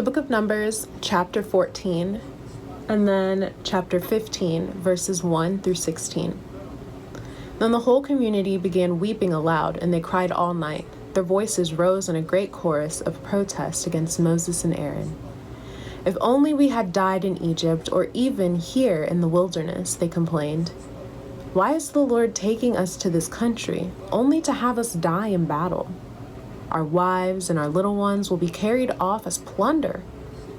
The book of Numbers, chapter 14, and then chapter 15, verses 1 through 16. Then the whole community began weeping aloud, and they cried all night. Their voices rose in a great chorus of protest against Moses and Aaron. If only we had died in Egypt, or even here in the wilderness, they complained. Why is the Lord taking us to this country, only to have us die in battle? Our wives and our little ones will be carried off as plunder.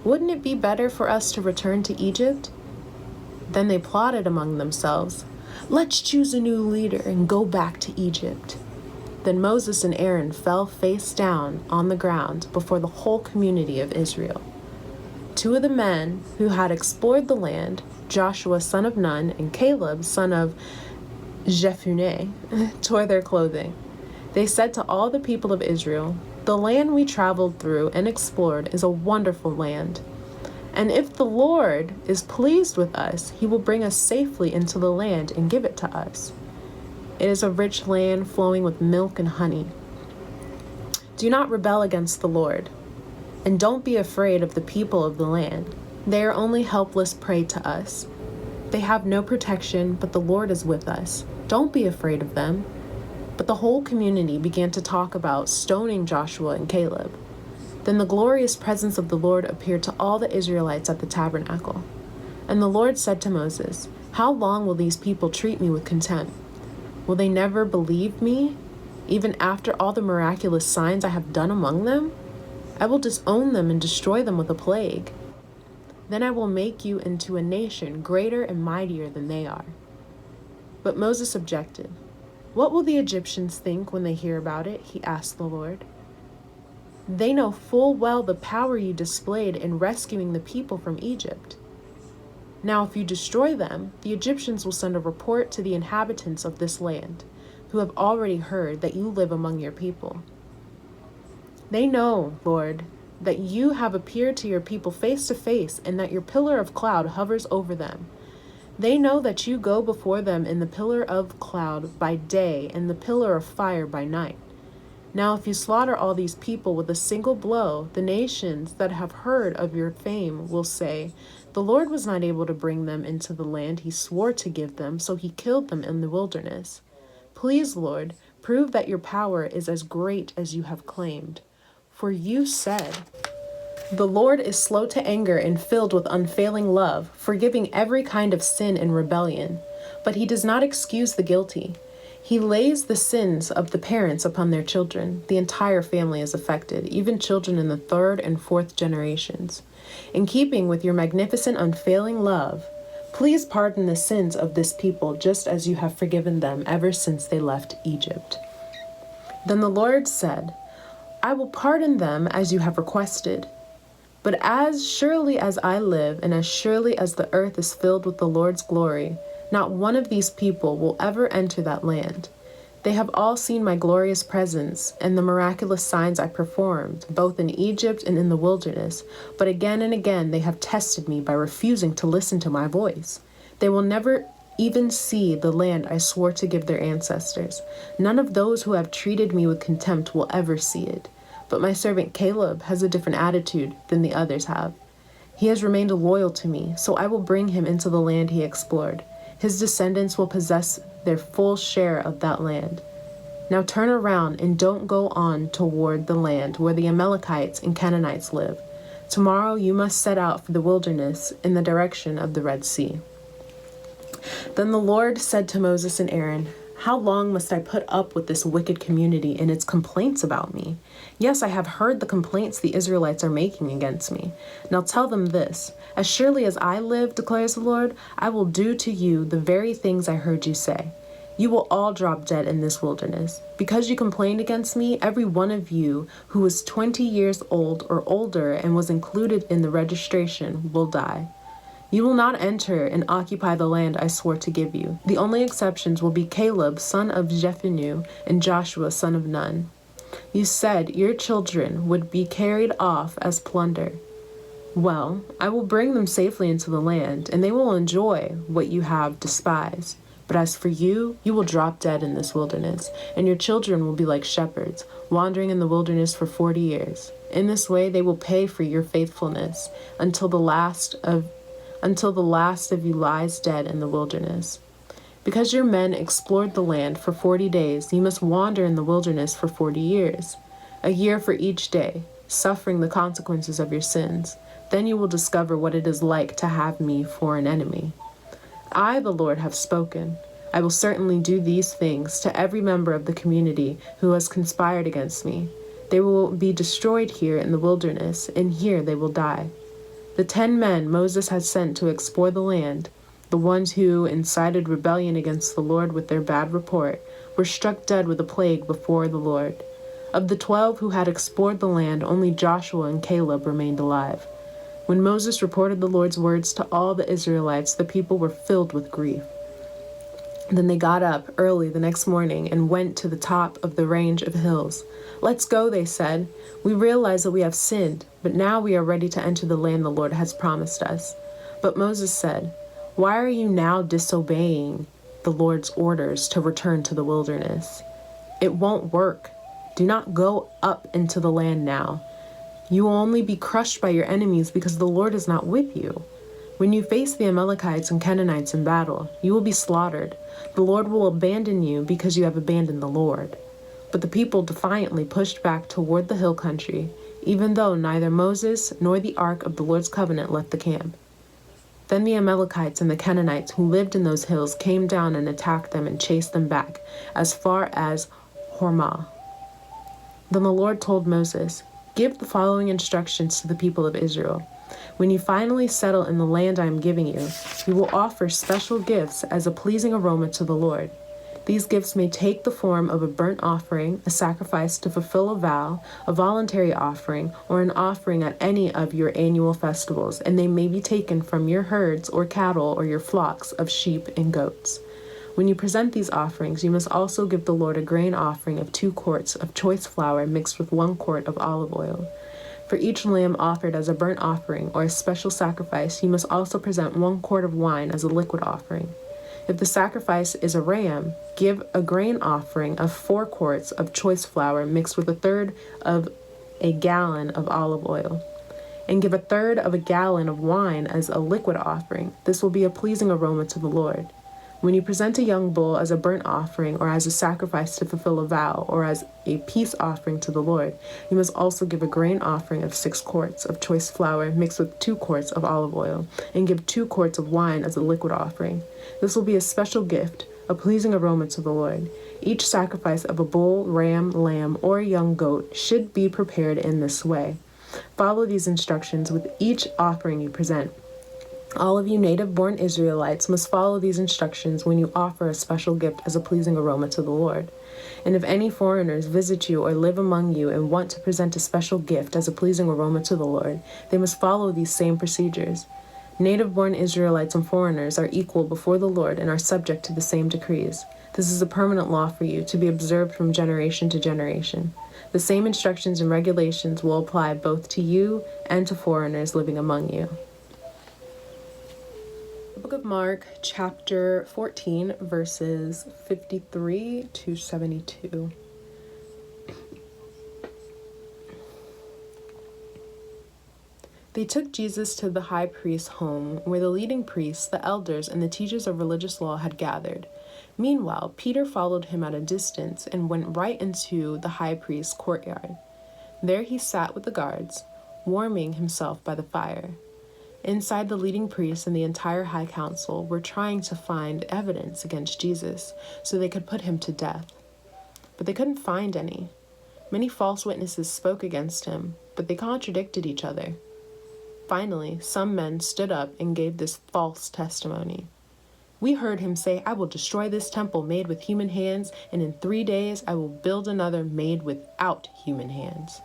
Wouldn't it be better for us to return to Egypt? Then they plotted among themselves, let's choose a new leader and go back to Egypt. Then Moses and Aaron fell face down on the ground before the whole community of Israel. Two of the men who had explored the land, Joshua son of Nun and Caleb son of Jephunneh, tore their clothing. They said to all the people of Israel, the land we traveled through and explored is a wonderful land. And if the Lord is pleased with us, he will bring us safely into the land and give it to us. It is a rich land flowing with milk and honey. Do not rebel against the Lord, and don't be afraid of the people of the land. They are only helpless prey to us. They have no protection, but the Lord is with us. Don't be afraid of them. But the whole community began to talk about stoning Joshua and Caleb. Then the glorious presence of the Lord appeared to all the Israelites at the tabernacle. And the Lord said to Moses, how long will these people treat me with contempt? Will they never believe me, even after all the miraculous signs I have done among them? I will disown them and destroy them with a plague. Then I will make you into a nation greater and mightier than they are. But Moses objected. What will the Egyptians think when they hear about it? He asked the Lord. They know full well the power you displayed in rescuing the people from Egypt. Now, if you destroy them, the Egyptians will send a report to the inhabitants of this land, who have already heard that you live among your people. They know, Lord, that you have appeared to your people face to face, and that your pillar of cloud hovers over them. They know that you go before them in the pillar of cloud by day and the pillar of fire by night. Now, if you slaughter all these people with a single blow, the nations that have heard of your fame will say, the Lord was not able to bring them into the land he swore to give them, so he killed them in the wilderness. Please, Lord, prove that your power is as great as you have claimed. For you said, the Lord is slow to anger and filled with unfailing love, forgiving every kind of sin and rebellion. But he does not excuse the guilty. He lays the sins of the parents upon their children. The entire family is affected, even children in the third and fourth generations. In keeping with your magnificent, unfailing love, please pardon the sins of this people, just as you have forgiven them ever since they left Egypt. Then the Lord said, I will pardon them as you have requested. But as surely as I live, and as surely as the earth is filled with the Lord's glory, not one of these people will ever enter that land. They have all seen my glorious presence and the miraculous signs I performed, both in Egypt and in the wilderness, but again and again they have tested me by refusing to listen to my voice. They will never even see the land I swore to give their ancestors. None of those who have treated me with contempt will ever see it. But my servant Caleb has a different attitude than the others have. He has remained loyal to me, so I will bring him into the land he explored. His descendants will possess their full share of that land. Now turn around and don't go on toward the land where the Amalekites and Canaanites live. Tomorrow you must set out for the wilderness in the direction of the Red Sea. Then the Lord said to Moses and Aaron, how long must I put up with this wicked community and its complaints about me? Yes, I have heard the complaints the Israelites are making against me. Now tell them this, as surely as I live, declares the Lord, I will do to you the very things I heard you say. You will all drop dead in this wilderness. Because you complained against me, every one of you who was 20 years old or older and was included in the registration will die. You will not enter and occupy the land I swore to give you. The only exceptions will be Caleb, son of Jephunneh, and Joshua, son of Nun. You said your children would be carried off as plunder. Well, I will bring them safely into the land, and they will enjoy what you have despised. But as for you, you will drop dead in this wilderness, and your children will be like shepherds, wandering in the wilderness for 40 years. In this way they will pay for your faithfulness until the last of you lies dead in the wilderness. Because your men explored the land for 40 days, you must wander in the wilderness for 40 years, a year for each day, suffering the consequences of your sins. Then you will discover what it is like to have me for an enemy. I, the Lord, have spoken. I will certainly do these things to every member of the community who has conspired against me. They will be destroyed here in the wilderness, and here they will die. The 10 men Moses had sent to explore the land, the ones who incited rebellion against the Lord with their bad report, were struck dead with a plague before the Lord. Of the 12 who had explored the land, only Joshua and Caleb remained alive. When Moses reported the Lord's words to all the Israelites, the people were filled with grief. Then they got up early the next morning and went to the top of the range of hills. "Let's go," they said. "We realize that we have sinned, but now we are ready to enter the land the Lord has promised us." But Moses said, "Why are you now disobeying the Lord's orders to return to the wilderness? It won't work. Do not go up into the land now. You will only be crushed by your enemies because the Lord is not with you. When you face the Amalekites and Canaanites in battle, you will be slaughtered. The Lord will abandon you because you have abandoned the Lord." But the people defiantly pushed back toward the hill country, even though neither Moses nor the ark of the Lord's covenant left the camp. Then the Amalekites and the Canaanites who lived in those hills came down and attacked them and chased them back as far as Hormah. Then the Lord told Moses, "Give the following instructions to the people of Israel. When you finally settle in the land I am giving you, you will offer special gifts as a pleasing aroma to the Lord. These gifts may take the form of a burnt offering, a sacrifice to fulfill a vow, a voluntary offering, or an offering at any of your annual festivals, and they may be taken from your herds or cattle or your flocks of sheep and goats. When you present these offerings, you must also give the Lord a grain offering of 2 quarts of choice flour mixed with 1 quart of olive oil. For each lamb offered as a burnt offering or a special sacrifice, you must also present 1 quart of wine as a liquid offering. If the sacrifice is a ram, give a grain offering of 4 quarts of choice flour mixed with 1/3 of a gallon of olive oil. And give 1/3 of a gallon of wine as a liquid offering. This will be a pleasing aroma to the Lord. When you present a young bull as a burnt offering or as a sacrifice to fulfill a vow or as a peace offering to the Lord, you must also give a grain offering of 6 quarts of choice flour mixed with 2 quarts of olive oil, and give 2 quarts of wine as a liquid offering. This will be a special gift, a pleasing aroma to the Lord. Each sacrifice of a bull, ram, lamb, or a young goat should be prepared in this way. Follow these instructions with each offering you present. All of you native-born Israelites must follow these instructions when you offer a special gift as a pleasing aroma to the Lord. And if any foreigners visit you or live among you and want to present a special gift as a pleasing aroma to the Lord, they must follow these same procedures. Native-born Israelites and foreigners are equal before the Lord and are subject to the same decrees. This is a permanent law for you to be observed from generation to generation. The same instructions and regulations will apply both to you and to foreigners living among you. The book of Mark, chapter 14, verses 53 to 72. They took Jesus to the high priest's home, where the leading priests, the elders, and the teachers of religious law had gathered. Meanwhile, Peter followed him at a distance and went right into the high priest's courtyard. There he sat with the guards, warming himself by the fire. Inside, the leading priests and the entire high council were trying to find evidence against Jesus so they could put him to death. But they couldn't find any. Many false witnesses spoke against him, but they contradicted each other. Finally, some men stood up and gave this false testimony. "We heard him say, 'I will destroy this temple made with human hands, and in 3 days I will build another made without human hands.'"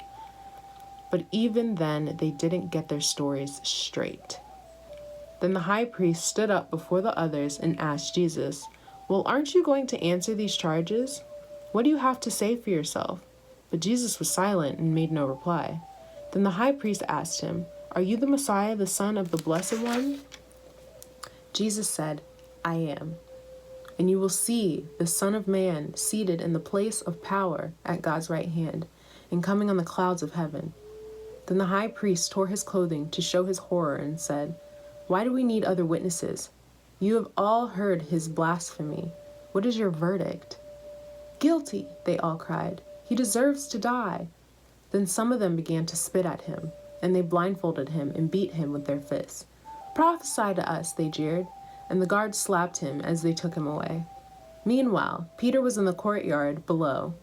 But even then, they didn't get their stories straight. Then the high priest stood up before the others and asked Jesus, "Well, aren't you going to answer these charges? What do you have to say for yourself?" But Jesus was silent and made no reply. Then the high priest asked him, "Are you the Messiah, the Son of the Blessed One?" Jesus said, "I am." and you will see the Son of Man seated in the place of power at God's right hand, and coming on the clouds of heaven." Then the high priest tore his clothing to show his horror and said, "Why do we need other witnesses? You have all heard his blasphemy. What is your verdict?" "Guilty," they all cried. "He deserves to die." Then some of them began to spit at him, and they blindfolded him and beat him with their fists. "Prophesy to us," they jeered, and the guards slapped him as they took him away. Meanwhile, Peter was in the courtyard below.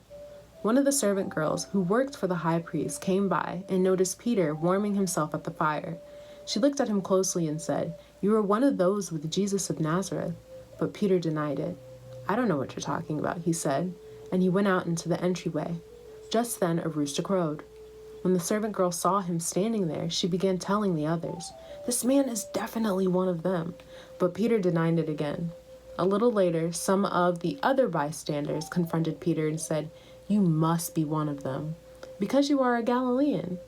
One of the servant girls who worked for the high priest came by and noticed Peter warming himself at the fire. She looked at him closely and said, "You are one of those with Jesus of Nazareth." But Peter denied it. "I don't know what you're talking about," he said, and he went out into the entryway. Just then a rooster crowed. When the servant girl saw him standing there, she began telling the others, "This man is definitely one of them." But Peter denied it again. A little later, some of the other bystanders confronted Peter and said, "You must be one of them, because you are a Galilean."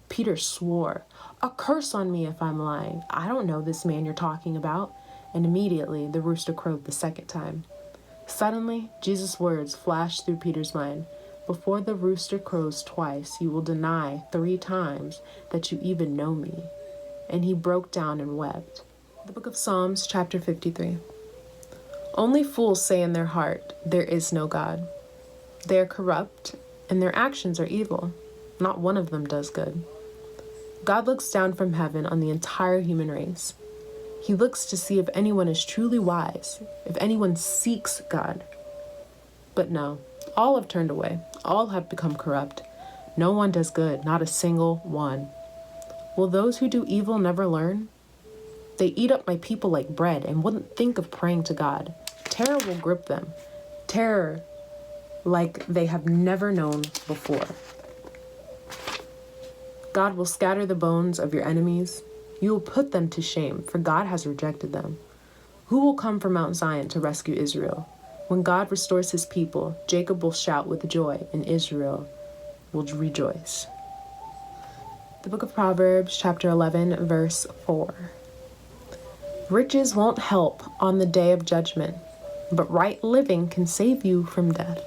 Peter swore, "A curse on me if I'm lying. I don't know this man you're talking about." And immediately the rooster crowed the second time. Suddenly, Jesus' words flashed through Peter's mind. "Before the rooster crows twice, you will deny 3 times that you even know me." And he broke down and wept. The book of Psalms, chapter 53. Only fools say in their heart, "There is no God." They are corrupt, and their actions are evil. Not one of them does good. God looks down from heaven on the entire human race. He looks to see if anyone is truly wise, if anyone seeks God. But no, all have turned away. All have become corrupt. No one does good, not a single one. Will those who do evil never learn? They eat up my people like bread and wouldn't think of praying to God. Terror will grip them. Terror like they have never known before. God will scatter the bones of your enemies. You will put them to shame, for God has rejected them. Who will come from Mount Zion to rescue Israel? When God restores his people, Jacob will shout with joy, and Israel will rejoice. The book of Proverbs, chapter 11, verse 4. Riches won't help on the day of judgment, but right living can save you from death.